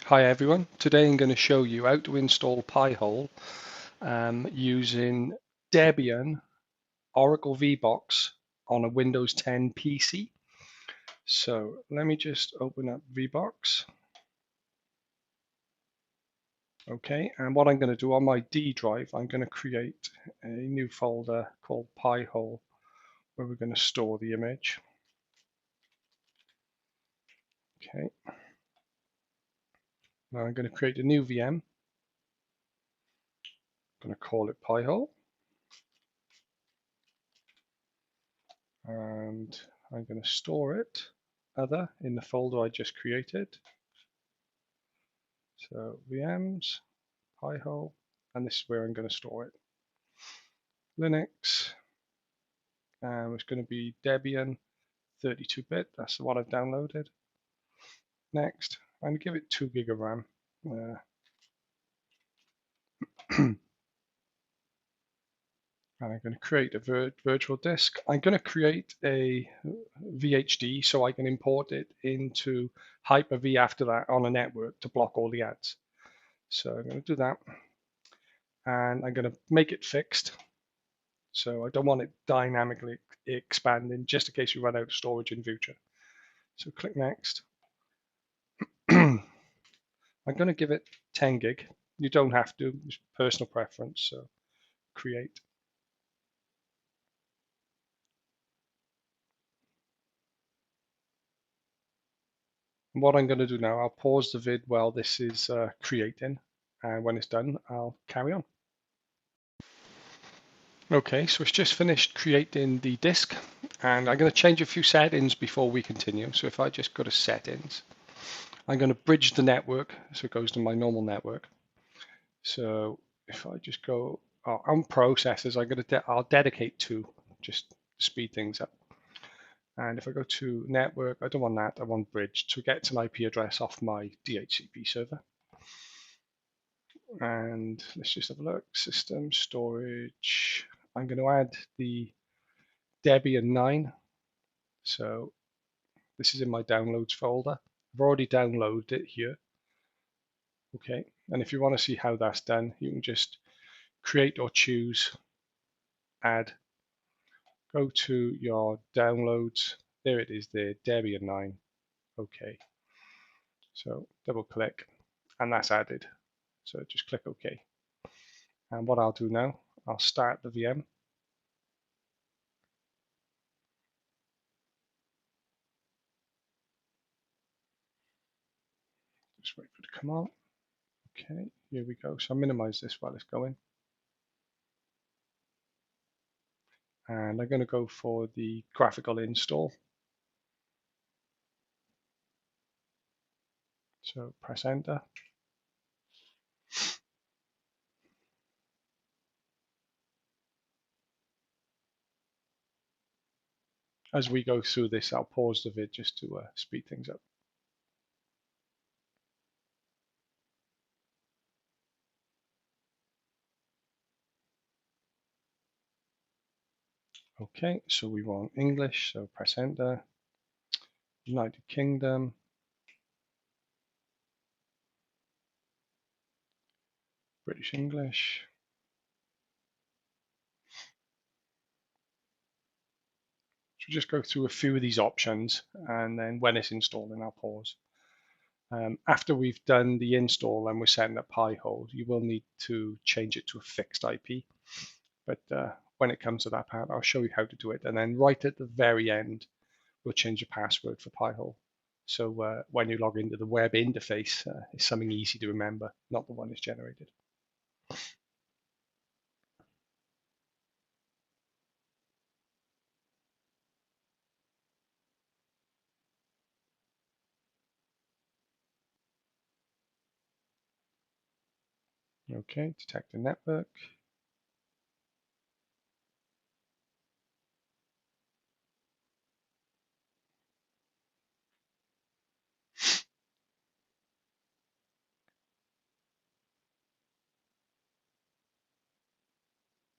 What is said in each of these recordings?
Hi everyone, today I'm going to show you how to install Pi-hole using Debian Oracle VBox on a Windows 10 PC. So let me just open up VBox. Okay, and what I'm going to do on my D drive, I'm going to create a new folder called Pi-hole where we're going to store the image. Okay, now I'm going to create a new VM. I'm going to call it Pi-hole. And I'm going to store it other in the folder I just created. So VMs, Pi-hole, and this is where I'm going to store it. Linux, and it's going to be Debian 32-bit. That's what I've downloaded. Next, I'm going to give it 2 gig of RAM. And I'm going to create a virtual disk. I'm going to create a VHD so I can import it into Hyper-V after that on a network to block all the ads. So I'm going to do that. And I'm going to make it fixed. So I don't want it dynamically expanding just in case we run out of storage in future. So click next. I'm going to give it 10 gig. You don't have to, it's personal preference. So create. And what I'm going to do now, I'll pause the vid while this is creating. And when it's done, I'll carry on. Okay, so it's just finished creating the disk. And I'm going to change a few settings before we continue. So if I just go to settings, I'm going to bridge the network so it goes to my normal network. So if I just go on processors, I'll dedicate 2 just to speed things up. And if I go to network, I don't want that, I want bridge to get an IP address off my DHCP server. And let's just have a look, system, storage. I'm going to add the Debian 9. So this is in my downloads folder. I've already downloaded it here. Okay, and if you want to see how that's done, you can just create or choose, add, go to your downloads. There it is there, Debian 9. Okay. So double click and that's added. So just click OK. And what I'll do now, I'll start the VM. Just wait for it to come on. Okay, here we go. So I'll minimize this while it's going. And I'm going to go for the graphical install. So press enter. As we go through this, I'll pause the vid just to speed things up. Okay, so we want English, so press enter. United Kingdom. British English. So just go through a few of these options, and then when it's installing, I'll pause. After we've done the install and we're setting up Pi-hole, you will need to change it to a fixed IP. But when it comes to that part, I'll show you how to do it. And then right at the very end, we'll change the password for Pi-hole. So when you log into the web interface, it's something easy to remember, not the one that's generated. Okay, detect the network.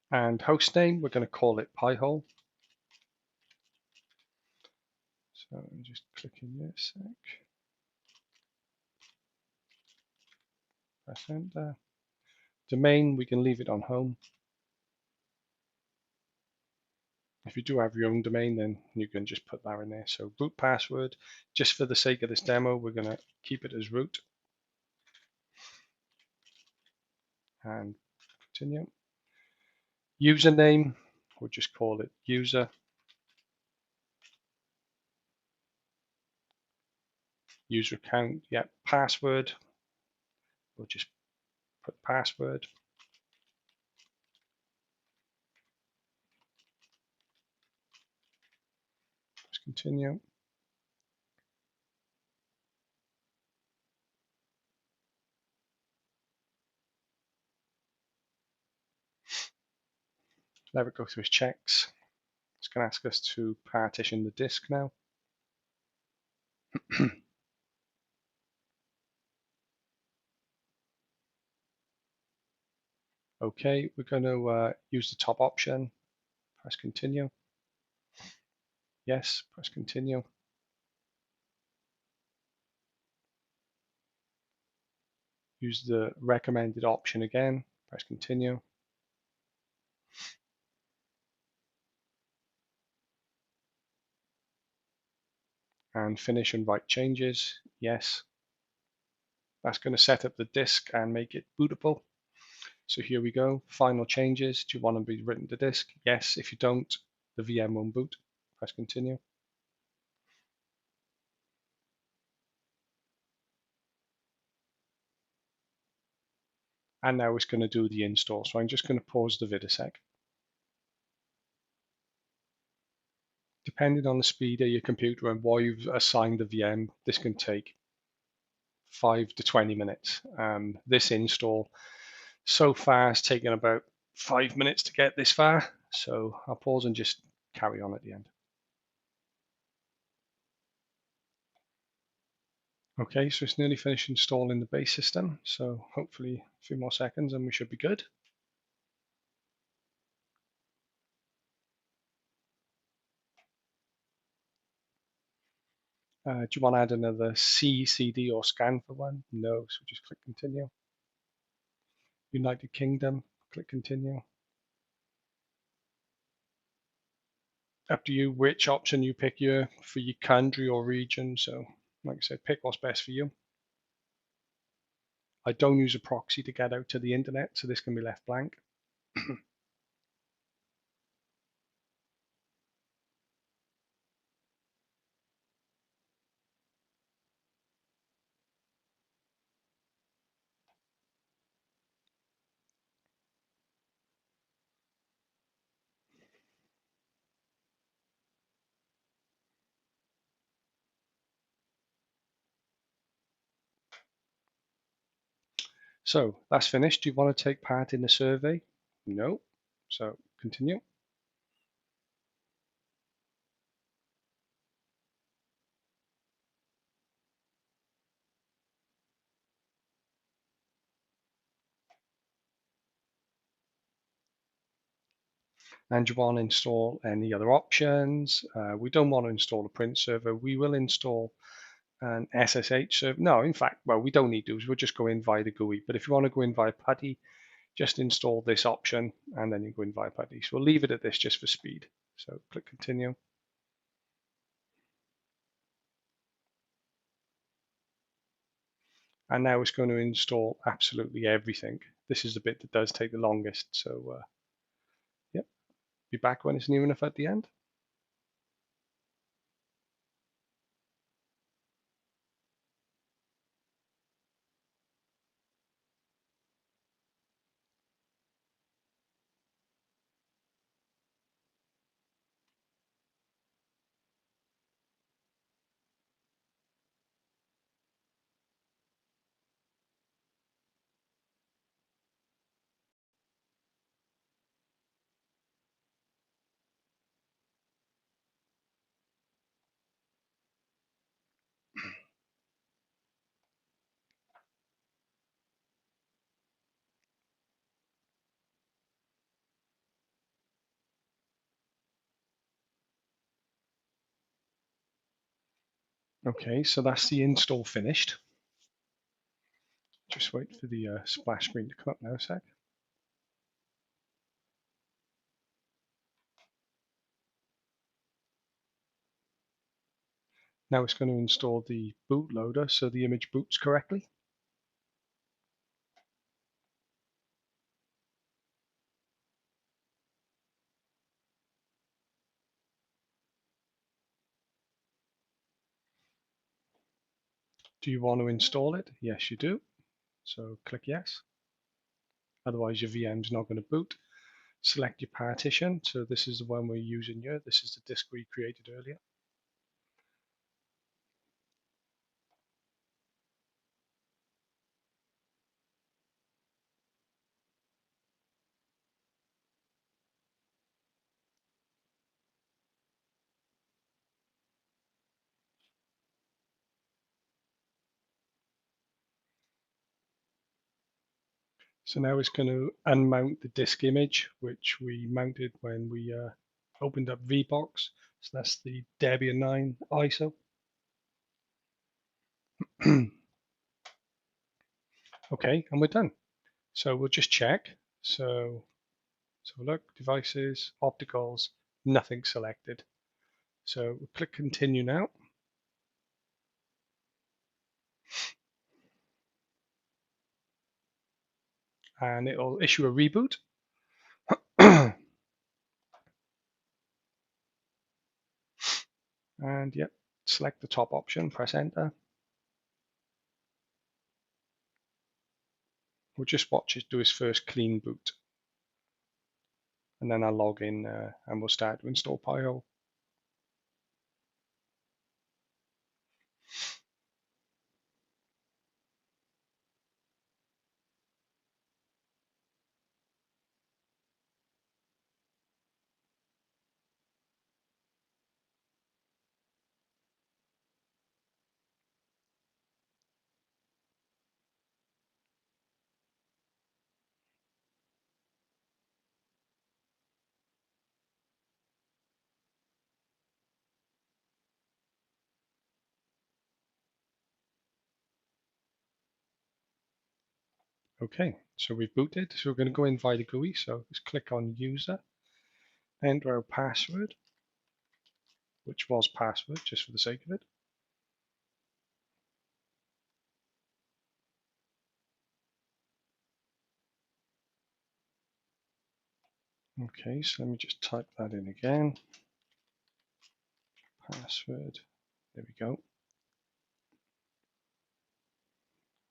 And host name, we're going to call it Pi-hole. So I'm just clicking this sec. Press enter. Domain, we can leave it on home. If you do have your own domain, then you can just put that in there. So root password, just for the sake of this demo, we're going to keep it as root. And continue. Username, we'll just call it user. User account, yeah. Password, we'll just put password. Let's continue. Let it go through its checks. It's going to ask us to partition the disk now. Okay, we're going to use the top option. Press continue. Yes, press continue. Use the recommended option again. Press continue. And finish and write changes. Yes. That's going to set up the disk and make it bootable. So here we go. Final changes. Do you want to be written to disk? Yes. If you don't, the VM won't boot. Press continue. And now it's going to do the install. So I'm just going to pause the vid a sec. Depending on the speed of your computer and what you've assigned the VM, this can take 5 to 20 minutes. This install so far has taken about 5 minutes to get this far. So I'll pause and just carry on at the end. Okay, so it's nearly finished installing the base system. So hopefully a few more seconds and we should be good. Do you want to add another C, CD, or scan for one? No, so just click continue. United Kingdom, click continue. Up to you which option you pick for your country or region. So like I said, pick what's best for you. I don't use a proxy to get out to the internet, so this can be left blank. So that's finished. Do you want to take part in the survey? No. So continue. And you want to install any other options? We don't want to install a print server. We will install an SSH server. No, in fact, well, we don't need to. We'll just go in via the GUI. But if you want to go in via PuTTY, just install this option and then you go in via PuTTY. So we'll leave it at this just for speed. So click continue. And now it's going to install absolutely everything. This is the bit that does take the longest. So yep, be back when it's near enough at the end. Okay, so that's the install finished. Just wait for the splash screen to come up now a sec. Now it's going to install the bootloader so the image boots correctly. Do you want to install it? Yes, you do. So click yes. Otherwise your VM's not going to boot. Select your partition. So this is the one we're using here. This is the disk we created earlier. So now it's going to unmount the disk image, which we mounted when we opened up VBox. So that's the Debian 9 ISO. Okay, and we're done. So we'll just check. So look, devices, opticals, nothing selected. So we'll click continue now. And it'll issue a reboot. And yep, select the top option, press enter. We'll just watch it do his first clean boot. And then I'll log in and we'll start to install pihole. Okay, so we've booted. So we're going to go in via the GUI. So let's click on user, enter our password, which was password just for the sake of it. Okay, so let me just type that in again. Password, there we go.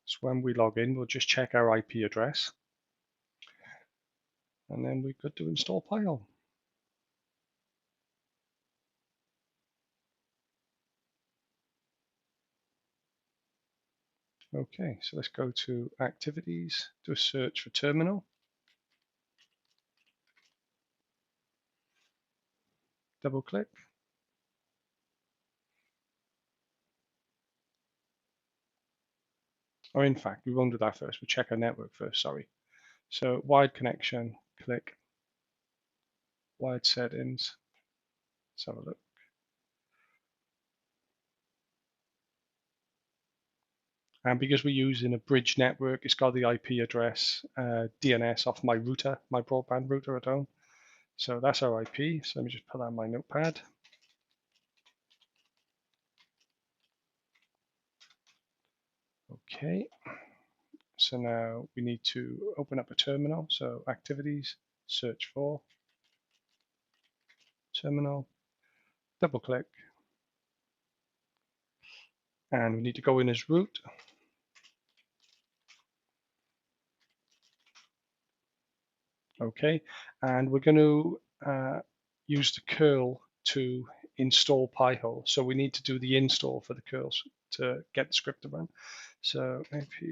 So when we log in, we'll just check our IP address. And then we're good to install pihole. Okay, so let's go to activities, do a search for terminal. Double click. Or in fact, we won't do that first. We'll check our network first, sorry. So wired connection, click. Wired settings. Let's have a look. And because we're using a bridge network, it's got the IP address DNS off my router, my broadband router at home. So that's our IP. So let me just put that on my notepad. Okay. So now we need to open up a terminal. So activities, search for terminal, double click. And we need to go in as root. Okay, and we're going to use the curl to install pihole. So we need to do the install for the curls to get the script to run. So apt.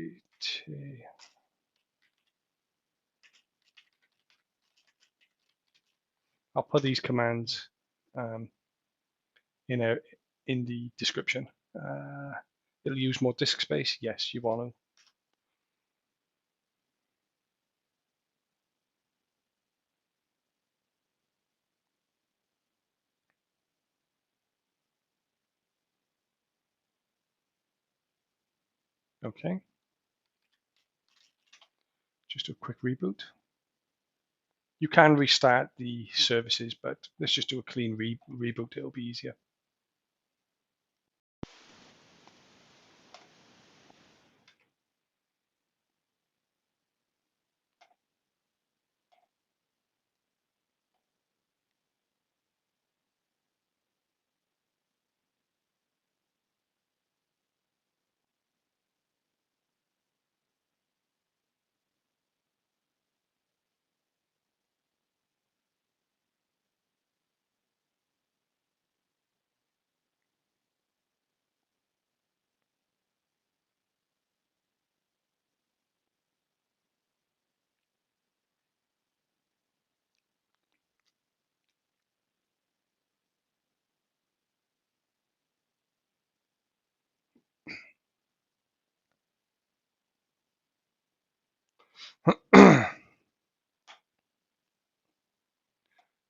I'll put these commands in the description. It'll use more disk space. Yes, you want to. Okay. Just do a quick reboot. You can restart the services, but let's just do a clean reboot. It'll be easier.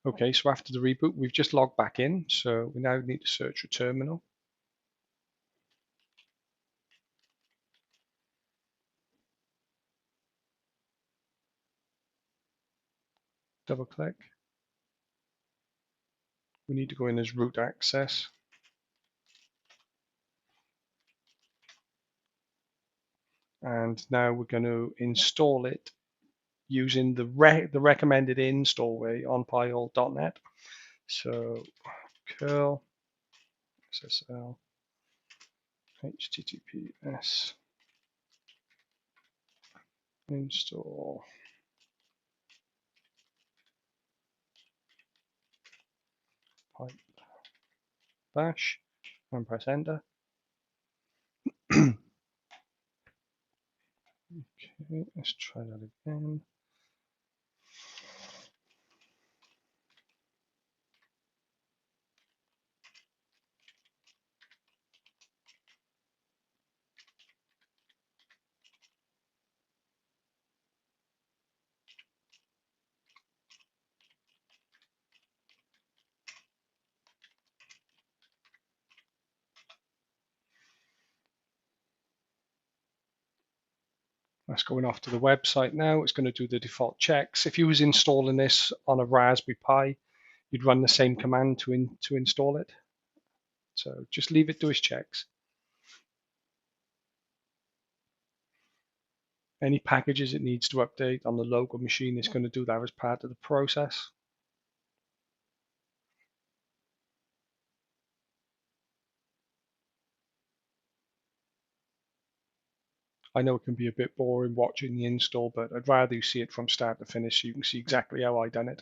Okay, so after the reboot, we've just logged back in. So we now need to search a terminal. Double click. We need to go in as root access. And now we're going to install it using the recommended install way on pihole.net. So curl SSL HTTPS install pipe bash and press enter. Okay, let's try that again. That's going off to the website now. It's going to do the default checks. If you was installing this on a Raspberry Pi, you'd run the same command to install it. So just leave it to its checks. Any packages it needs to update on the local machine, it's going to do that as part of the process. I know it can be a bit boring watching the install, but I'd rather you see it from start to finish so you can see exactly how I done it.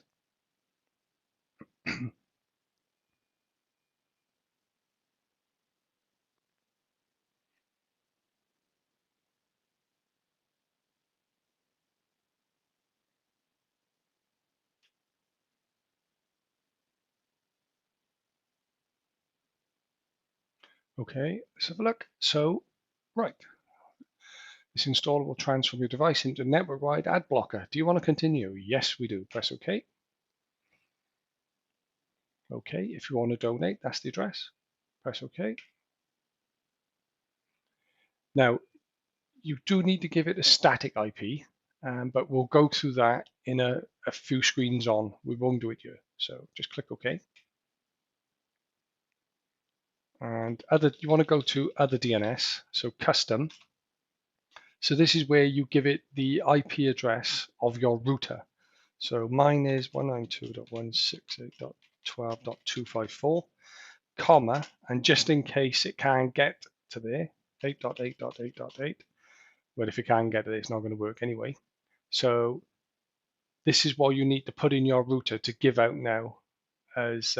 Okay, let's have a look. So, right. This installer will transform your device into a network-wide ad blocker. Do you want to continue? Yes, we do. Press OK. OK, if you want to donate, that's the address. Press OK. Now, you do need to give it a static IP, but we'll go through that in a few screens on. We won't do it here. So just click OK. And you want to go to other DNS, so custom. So this is where you give it the IP address of your router. So mine is 192.168.12.254, comma, and just in case it can't get to there, 8.8.8.8. Well, if it can get it, it's not going to work anyway. So this is what you need to put in your router to give out now as,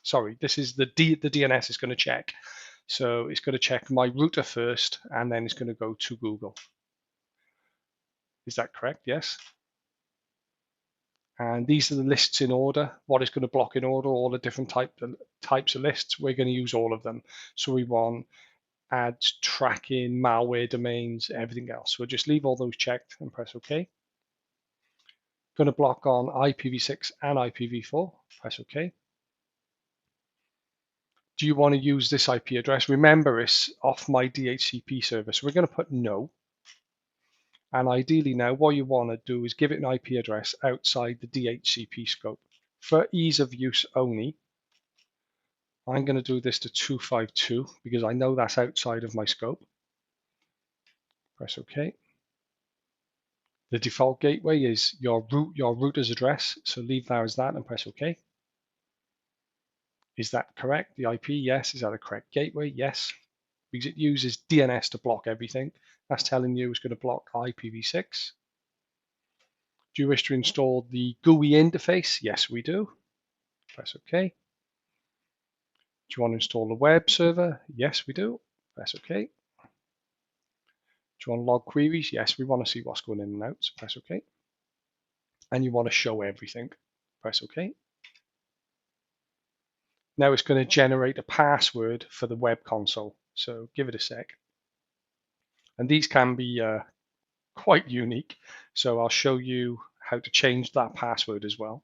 sorry, this is the DNS is going to check. So it's going to check my router first, and then it's going to go to Google. Is that correct? Yes. And these are the lists in order. What is going to block in order, all the different types of lists. We're going to use all of them. So we want ads, tracking, malware domains, everything else. So we'll just leave all those checked and press OK. Going to block on IPv6 and IPv4. Press OK. Do you want to use this IP address? Remember, it's off my DHCP server. So we're going to put no. And ideally now what you want to do is give it an IP address outside the DHCP scope. For ease of use only, I'm going to do this to 252 because I know that's outside of my scope. Press OK. The default gateway is your router's address, so leave that as that and press OK. Is that correct? The IP, yes. Is that a correct gateway? Yes. Because it uses DNS to block everything. That's telling you it's going to block IPv6. Do you wish to install the GUI interface? Yes, we do. Press OK. Do you want to install the web server? Yes, we do. Press OK. Do you want to log queries? Yes, we want to see what's going in and out. So press OK. And you want to show everything. Press OK. Now it's going to generate a password for the web console. So give it a sec. And these can be quite unique. So I'll show you how to change that password as well.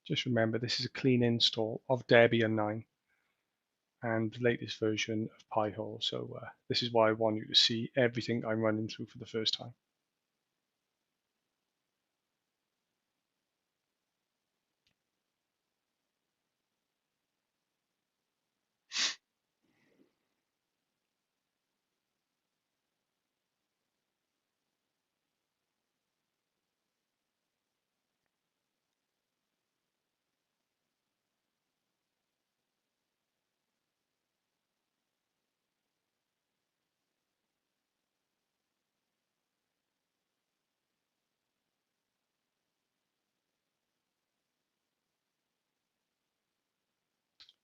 Just remember, this is a clean install of Debian 9 and the latest version of Pihole. So this is why I want you to see everything I'm running through for the first time.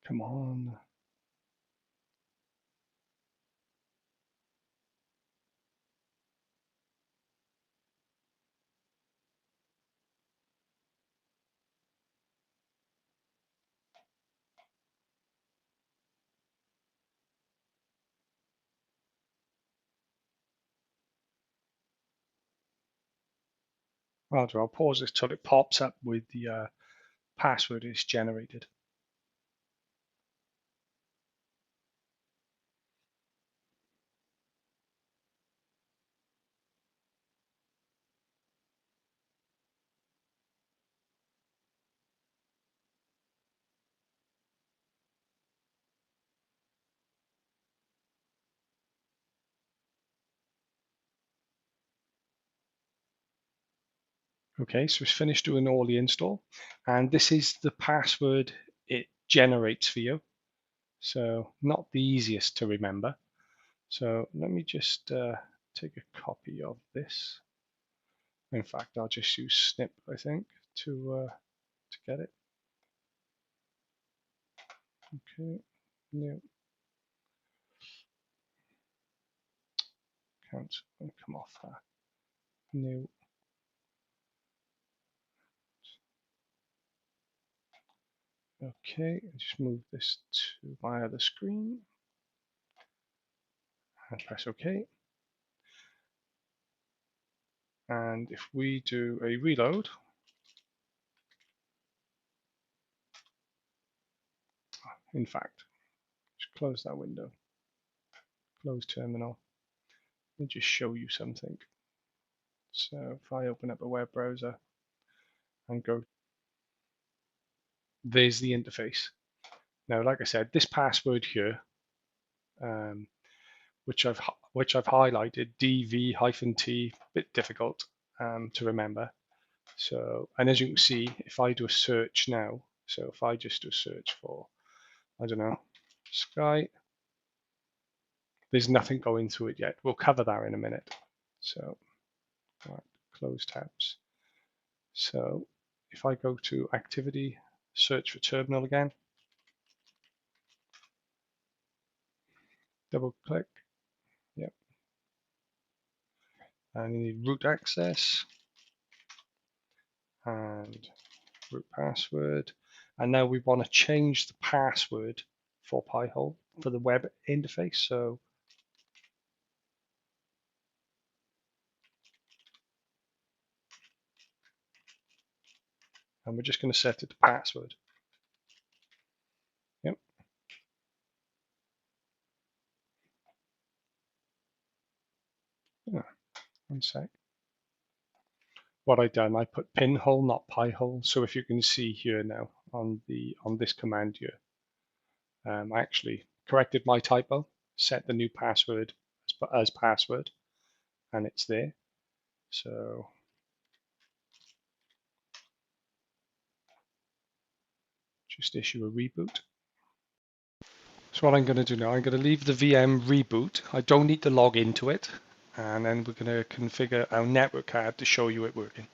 Come on. Rather, I'll pause this till it pops up with the password is generated. Okay, so it's finished doing all the install, and this is the password it generates for you. So not the easiest to remember. So let me just take a copy of this. In fact, I'll just use snip, I think, to get it. Okay, new account. Come off that. New. Okay, just move this to my other screen and press OK. And if we do a reload, in fact, just close that window, close terminal. Let me just show you something. So if I open up a web browser and go, there's the interface. Now, like I said, this password here, which I've highlighted, DV-T, bit difficult to remember. So, and as you can see, if I do a search now, so if I just do a search for, I don't know, Sky, there's nothing going through it yet. We'll cover that in a minute. So, right, close tabs. So if I go to activity, search for terminal again, double click, and you need root access and root password. And now we want to change the password for pihole for the web interface. So and we're just going to set it to password. Yep. Yeah. One sec. What I done, I put pinhole, not pihole. So if you can see here now on this command here, I actually corrected my typo, set the new password as password, and it's there. So just issue a reboot. So what I'm going to do now, I'm going to leave the VM reboot. I don't need to log into it. And then we're going to configure our network card to show you it working.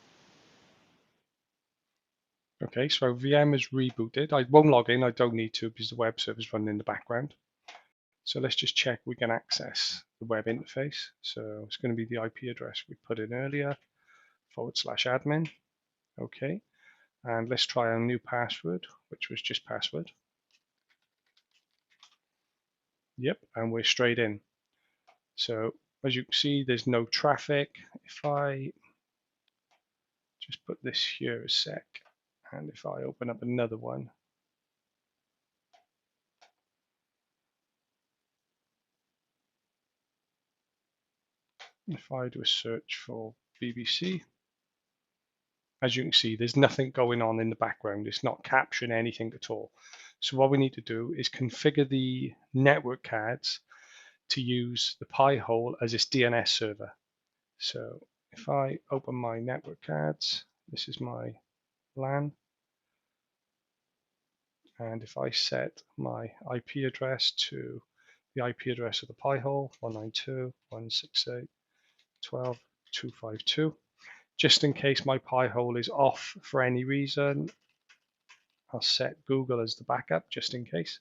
Okay, so VM is rebooted. I won't log in, I don't need to because the web server's running in the background. So let's just check we can access the web interface. So it's going to be the IP address we put in earlier, /admin. Okay, and let's try our new password, which was just password. Yep, and we're straight in. So as you can see, there's no traffic. If I just put this here a sec, and if I open up another one, if I do a search for BBC, as you can see, there's nothing going on in the background. It's not capturing anything at all. So what we need to do is configure the network cards to use the pihole as its DNS server. So if I open my network cards, this is my LAN. And if I set my IP address to the IP address of the pihole, 192.168.12.252, just in case my pihole is off for any reason, I'll set Google as the backup just in case.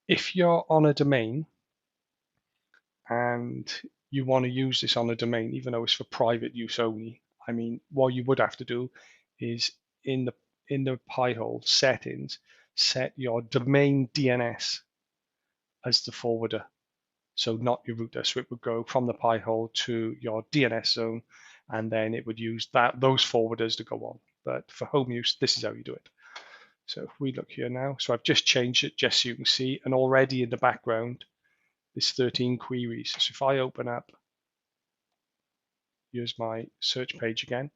If you're on a domain and you want to use this on a domain, even though it's for private use only, I mean, what you would have to do is in the pihole settings, set your domain DNS as the forwarder. So not your router. So it would go from the pihole to your DNS zone, and then it would use those forwarders to go on. But for home use, this is how you do it. So if we look here now, so I've just changed it just so you can see, and already in the background, there's 13 queries. So if I open up, here's my search page again.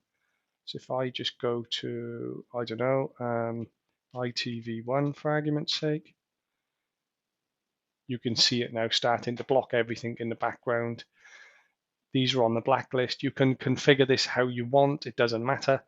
So if I just go to, I don't know, ITV1 for argument's sake, you can see it now starting to block everything in the background. These are on the blacklist. You can configure this how you want. It doesn't matter.